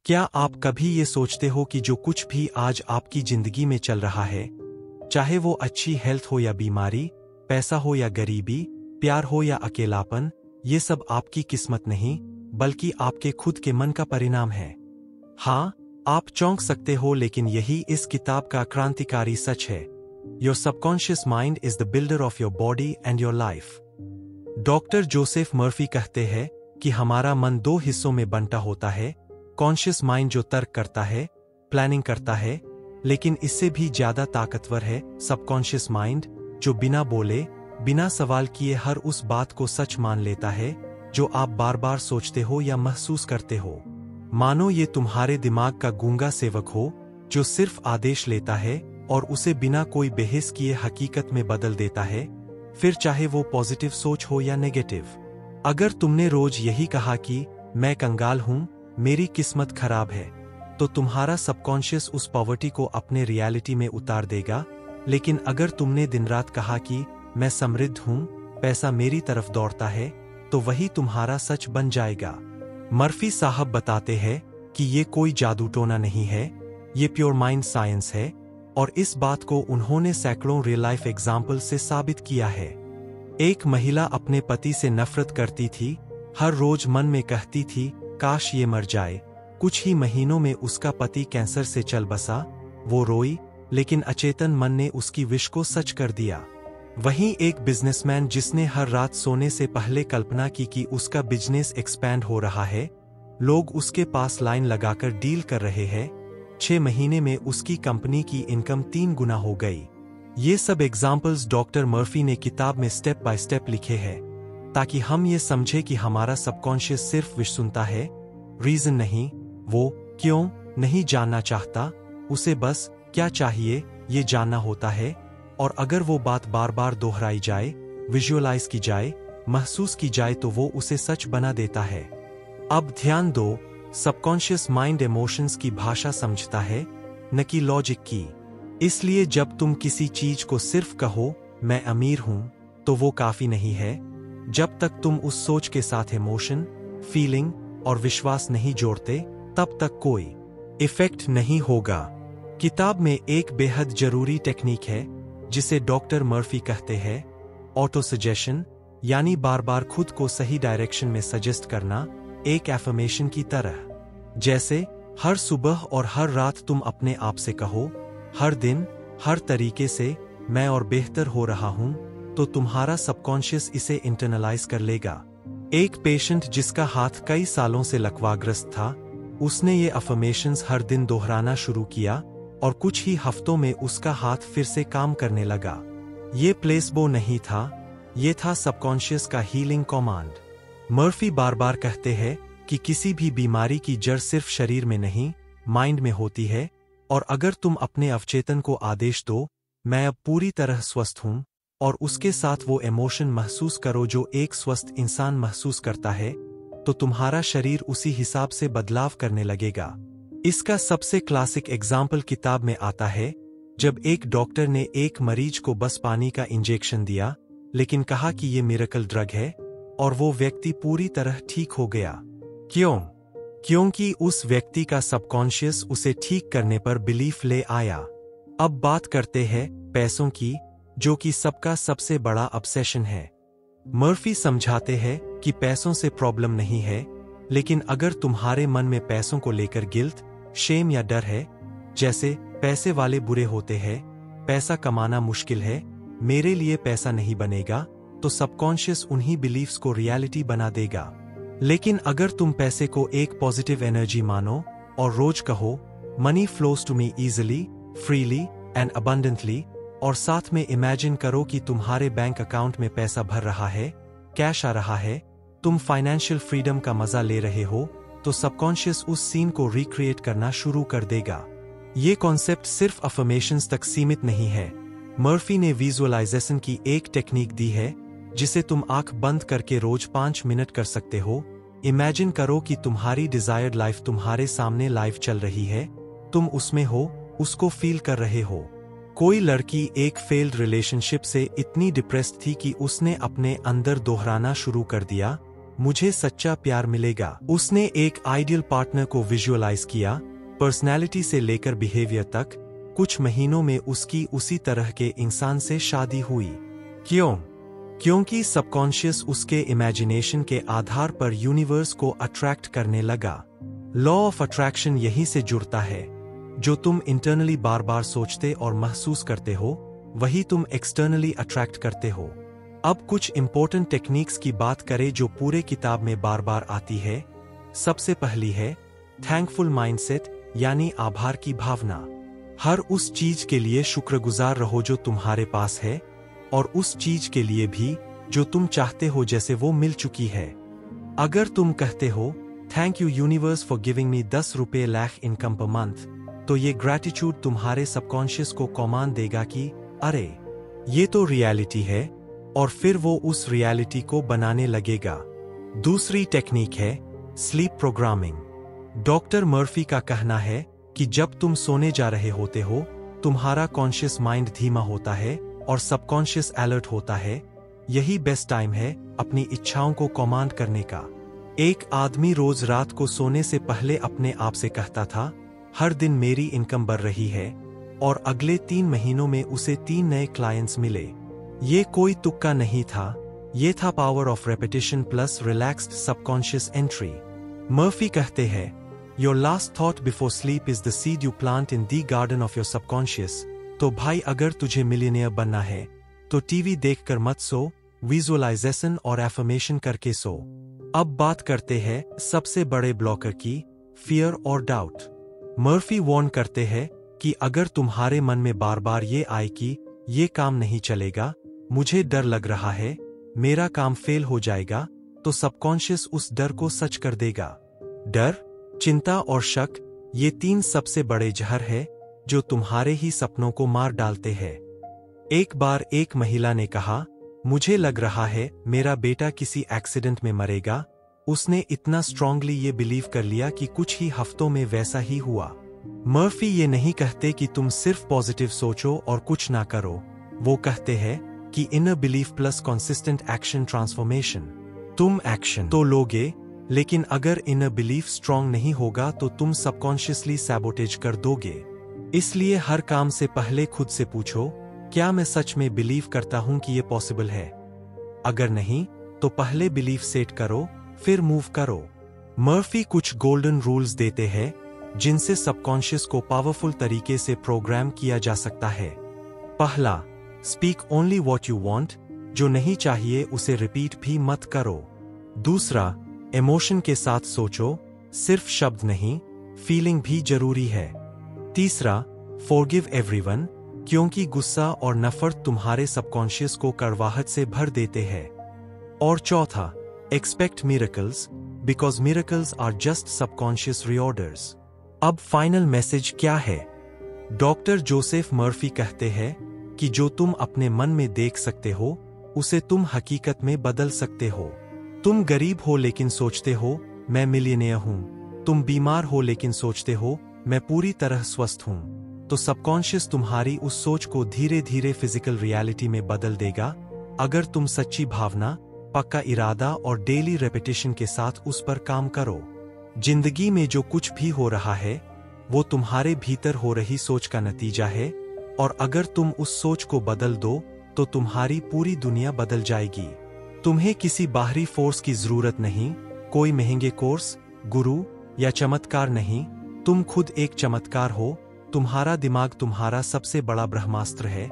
क्या आप कभी ये सोचते हो कि जो कुछ भी आज आपकी जिंदगी में चल रहा है, चाहे वो अच्छी हेल्थ हो या बीमारी, पैसा हो या गरीबी, प्यार हो या अकेलापन, ये सब आपकी किस्मत नहीं, बल्कि आपके खुद के मन का परिणाम है। हाँ, आप चौंक सकते हो, लेकिन यही इस किताब का क्रांतिकारी सच है। Your subconscious mind is the builder of your body and your life. Doctor Joseph Murphy कहते हैं कि हमारा मन दो हिस्सों में बंटा होता है, कॉन्शियस माइंड जो तर्क करता है, प्लानिंग करता है, लेकिन इससे भी ज्यादा ताकतवर है सबकॉन्शियस माइंड, जो बिना बोले, बिना सवाल किए हर उस बात को सच मान लेता है जो आप बार बार सोचते हो या महसूस करते हो। मानो ये तुम्हारे दिमाग का गूंगा सेवक हो जो सिर्फ आदेश लेता है और उसे बिना कोई बहस किए हकीकत में बदल देता है, फिर चाहे वो पॉजिटिव सोच हो या नेगेटिव। अगर तुमने रोज यही कहा कि मैं कंगाल हूं, मेरी किस्मत खराब है, तो तुम्हारा सबकॉन्शियस उस पॉवर्टी को अपने रियलिटी में उतार देगा। लेकिन अगर तुमने दिन रात कहा कि मैं समृद्ध हूं, पैसा मेरी तरफ दौड़ता है, तो वही तुम्हारा सच बन जाएगा। मर्फी साहब बताते हैं कि ये कोई जादू टोना नहीं है, ये प्योर माइंड साइंस है, और इस बात को उन्होंने सैकड़ों रियल लाइफ एग्जाम्पल से साबित किया है। एक महिला अपने पति से नफरत करती थी, हर रोज मन में कहती थी काश ये मर जाए। कुछ ही महीनों में उसका पति कैंसर से चल बसा। वो रोई, लेकिन अचेतन मन ने उसकी विश को सच कर दिया। वहीं एक बिजनेसमैन जिसने हर रात सोने से पहले कल्पना की कि उसका बिजनेस एक्सपैंड हो रहा है, लोग उसके पास लाइन लगाकर डील कर रहे हैं, 6 महीने में उसकी कंपनी की इनकम 3 गुना हो गई। ये सब एग्जाम्पल्स डॉक्टर मर्फी ने किताब में स्टेप बाय स्टेप लिखे हैं, ताकि हम ये समझे कि हमारा सबकॉन्शियस सिर्फ विश सुनता है, रीजन नहीं। वो क्यों नहीं जानना चाहता, उसे बस क्या चाहिए ये जानना होता है, और अगर वो बात बार बार दोहराई जाए, विजुअलाइज की जाए, महसूस की जाए, तो वो उसे सच बना देता है। अब ध्यान दो, सबकॉन्शियस माइंड इमोशंस की भाषा समझता है, न कि लॉजिक की। इसलिए जब तुम किसी चीज को सिर्फ कहो मैं अमीर हूं, तो वो काफी नहीं है। जब तक तुम उस सोच के साथ इमोशन, फीलिंग और विश्वास नहीं जोड़ते, तब तक कोई इफेक्ट नहीं होगा। किताब में एक बेहद जरूरी टेक्निक है जिसे डॉक्टर मर्फी कहते हैं ऑटो सजेशन, यानी बार बार खुद को सही डायरेक्शन में सजेस्ट करना, एक एफर्मेशन की तरह। जैसे हर सुबह और हर रात तुम अपने आप से कहो, हर दिन, हर तरीके से मैं और बेहतर हो रहा हूं, तो तुम्हारा सबकॉन्शियस इसे इंटरनलाइज कर लेगा। एक पेशेंट जिसका हाथ कई सालों से लकवाग्रस्त था, उसने ये अफर्मेशंस हर दिन दोहराना शुरू किया, और कुछ ही हफ्तों में उसका हाथ फिर से काम करने लगा। ये प्लेसबो नहीं था, ये था सबकॉन्शियस का हीलिंग कमांड। मर्फी बार बार कहते हैं कि किसी भी बीमारी की जड़ सिर्फ शरीर में नहीं, माइंड में होती है, और अगर तुम अपने अवचेतन को आदेश दो, मैं अब पूरी तरह स्वस्थ हूं, और उसके साथ वो इमोशन महसूस करो जो एक स्वस्थ इंसान महसूस करता है, तो तुम्हारा शरीर उसी हिसाब से बदलाव करने लगेगा। इसका सबसे क्लासिक एग्जाम्पल किताब में आता है, जब एक डॉक्टर ने एक मरीज को बस पानी का इंजेक्शन दिया, लेकिन कहा कि ये मिरेकल ड्रग है, और वो व्यक्ति पूरी तरह ठीक हो गया। क्यों? क्योंकि उस व्यक्ति का सबकॉन्शियस उसे ठीक करने पर बिलीफ ले आया। अब बात करते हैं पैसों की, जो कि सबका सबसे बड़ा ऑब्सेशन है। मर्फी समझाते हैं कि पैसों से प्रॉब्लम नहीं है, लेकिन अगर तुम्हारे मन में पैसों को लेकर गिल्ट, शेम या डर है, जैसे पैसे वाले बुरे होते हैं, पैसा कमाना मुश्किल है, मेरे लिए पैसा नहीं बनेगा, तो सबकॉन्शियस उन्हीं बिलीफ्स को रियलिटी बना देगा। लेकिन अगर तुम पैसे को एक पॉजिटिव एनर्जी मानो और रोज कहो money flows to me easily, freely and abundantly, और साथ में इमेजिन करो कि तुम्हारे बैंक अकाउंट में पैसा भर रहा है, कैश आ रहा है, तुम फाइनेंशियल फ्रीडम का मजा ले रहे हो, तो सबकॉन्शियस उस सीन को रिक्रिएट करना शुरू कर देगा। ये कॉन्सेप्ट सिर्फ अफर्मेशंस तक सीमित नहीं है। मर्फी ने विजुअलाइजेशन की एक टेक्निक दी है, जिसे तुम आंख बंद करके रोज 5 मिनट कर सकते हो। इमेजिन करो कि तुम्हारी डिजायर्ड लाइफ तुम्हारे सामने लाइव चल रही है, तुम उसमें हो, उसको फील कर रहे हो। कोई लड़की एक फेल्ड रिलेशनशिप से इतनी डिप्रेस्ड थी कि उसने अपने अंदर दोहराना शुरू कर दिया, मुझे सच्चा प्यार मिलेगा। उसने एक आइडियल पार्टनर को विजुअलाइज किया, पर्सनैलिटी से लेकर बिहेवियर तक। कुछ महीनों में उसकी उसी तरह के इंसान से शादी हुई। क्यों? क्योंकि सबकॉन्शियस उसके इमेजिनेशन के आधार पर यूनिवर्स को अट्रैक्ट करने लगा। लॉ ऑफ अट्रैक्शन यहीं से जुड़ता है। जो तुम इंटरनली बार बार सोचते और महसूस करते हो, वही तुम एक्सटर्नली अट्रैक्ट करते हो। अब कुछ इंपॉर्टेंट टेक्निक्स की बात करें जो पूरे किताब में बार बार आती है। सबसे पहली है थैंकफुल माइंडसेट, यानी आभार की भावना। हर उस चीज के लिए शुक्रगुजार रहो जो तुम्हारे पास है, और उस चीज के लिए भी जो तुम चाहते हो, जैसे वो मिल चुकी है। अगर तुम कहते हो thank you universe for giving me 10 रुपये लाख इनकम पर मंथ, तो ये ग्रैटिट्यूड तुम्हारे सबकॉन्शियस को कमांड देगा कि अरे ये तो रियलिटी है, और फिर वो उस रियलिटी को बनाने लगेगा। दूसरी टेक्निक है स्लीप प्रोग्रामिंग। डॉक्टर मर्फी का कहना है कि जब तुम सोने जा रहे होते हो, तुम्हारा कॉन्शियस माइंड धीमा होता है और सबकॉन्शियस अलर्ट होता है। यही बेस्ट टाइम है अपनी इच्छाओं को कमांड करने का। एक आदमी रोज रात को सोने से पहले अपने आप से कहता था, हर दिन मेरी इनकम बढ़ रही है, और अगले 3 महीनों में उसे 3 नए क्लाइंट्स मिले। ये कोई तुक्का नहीं था, ये था power of repetition plus relaxed subconscious entry. Murphy कहते हैं, your last thought before sleep is the seed you plant in the garden of your subconscious. तो भाई, अगर तुझे मिलियनेयर बनना है तो टीवी देखकर मत सो, विजुअलाइजेशन और एफर्मेशन करके सो। अब बात करते हैं सबसे बड़े ब्लॉकर की, फियर और डाउट। मर्फी वार्न करते हैं कि अगर तुम्हारे मन में बार बार ये आए कि ये काम नहीं चलेगा, मुझे डर लग रहा है, मेरा काम फेल हो जाएगा, तो सबकॉन्शियस उस डर को सच कर देगा। डर, चिंता और शक, ये 3 सबसे बड़े जहर है जो तुम्हारे ही सपनों को मार डालते हैं। एक बार एक महिला ने कहा, मुझे लग रहा है मेरा बेटा किसी एक्सीडेंट में मरेगा। उसने इतना स्ट्रांगली ये बिलीव कर लिया कि कुछ ही हफ्तों में वैसा ही हुआ। मर्फी ये नहीं कहते कि तुम सिर्फ पॉजिटिव सोचो और कुछ ना करो। वो कहते हैं कि inner belief plus consistent action transformation. तुम एक्शन तो लोगे, लेकिन अगर इनर बिलीफ स्ट्रांग नहीं होगा तो तुम सबकॉन्शियसली सैबोटेज कर दोगे। इसलिए हर काम से पहले खुद से पूछो, क्या मैं सच में बिलीव करता हूं कि ये पॉसिबल है? अगर नहीं, तो पहले बिलीफ सेट करो, फिर मूव करो। मर्फी कुछ गोल्डन रूल्स देते हैं जिनसे सबकॉन्शियस को पावरफुल तरीके से प्रोग्राम किया जा सकता है। पहला, speak only what you want. जो नहीं चाहिए उसे रिपीट भी मत करो। दूसरा, इमोशन के साथ सोचो, सिर्फ शब्द नहीं, फीलिंग भी जरूरी है। तीसरा, फॉरगिव एवरीवन, क्योंकि गुस्सा और नफरत तुम्हारे सबकॉन्शियस को कड़वाहट से भर देते हैं। और चौथा, expect miracles, because miracles are just subconscious reorders. अब फाइनल मैसेज क्या है? डॉक्टर जोसेफ मर्फी कहते हैं कि जो तुम अपने मन में देख सकते हो, उसे तुम हकीकत में बदल सकते हो। तुम गरीब हो लेकिन सोचते हो मैं मिलियनेयर हूं। तुम बीमार हो लेकिन सोचते हो मैं पूरी तरह स्वस्थ हूं। तो सबकॉन्शियस तुम्हारी उस सोच को धीरे धीरे फिजिकल रियलिटी में बदल देगा, अगर तुम सच्ची भावना, पक्का इरादा और डेली रेपिटेशन के साथ उस पर काम करो। जिंदगी में जो कुछ भी हो रहा है, वो तुम्हारे भीतर हो रही सोच का नतीजा है, और अगर तुम उस सोच को बदल दो तो तुम्हारी पूरी दुनिया बदल जाएगी। तुम्हें किसी बाहरी फोर्स की जरूरत नहीं, कोई महंगे कोर्स, गुरु या चमत्कार नहीं। तुम खुद एक चमत्कार हो। तुम्हारा दिमाग तुम्हारा सबसे बड़ा ब्रह्मास्त्र है।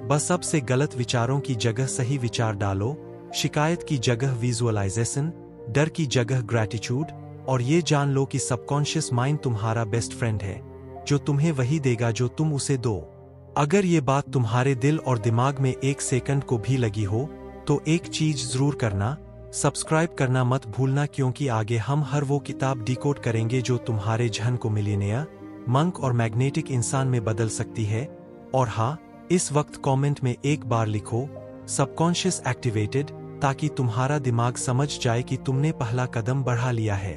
बस अब से गलत विचारों की जगह सही विचार डालो, शिकायत की जगह विजुअलाइजेशन, डर की जगह ग्रैटिट्यूड, और ये जान लो कि सबकॉन्शियस माइंड तुम्हारा बेस्ट फ्रेंड है, जो तुम्हें वही देगा जो तुम उसे दो। अगर ये बात तुम्हारे दिल और दिमाग में 1 सेकंड को भी लगी हो, तो एक चीज जरूर करना, सब्सक्राइब करना मत भूलना, क्योंकि आगे हम हर वो किताब डिकोड करेंगे जो तुम्हारे जहन को मिलियनेयर, मंक और मैग्नेटिक इंसान में बदल सकती है। और हाँ, इस वक्त कमेंट में एक बार लिखो सबकॉन्शियस एक्टिवेटेड, ताकि तुम्हारा दिमाग समझ जाए कि तुमने पहला कदम बढ़ा लिया है।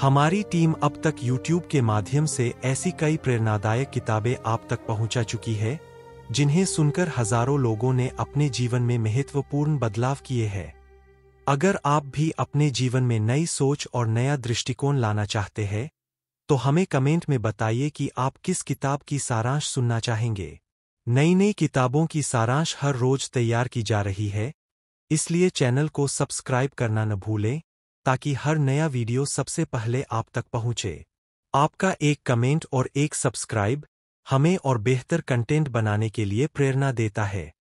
हमारी टीम अब तक YouTube के माध्यम से ऐसी कई प्रेरणादायक किताबें आप तक पहुंचा चुकी है, जिन्हें सुनकर हजारों लोगों ने अपने जीवन में महत्वपूर्ण बदलाव किए हैं। अगर आप भी अपने जीवन में नई सोच और नया दृष्टिकोण लाना चाहते हैं, तो हमें कमेंट में बताइए कि आप किस किताब की सारांश सुनना चाहेंगे। नई नई किताबों की सारांश हर रोज तैयार की जा रही है, इसलिए चैनल को सब्सक्राइब करना न भूलें, ताकि हर नया वीडियो सबसे पहले आप तक पहुंचे। आपका एक कमेंट और एक सब्सक्राइब हमें और बेहतर कंटेंट बनाने के लिए प्रेरणा देता है।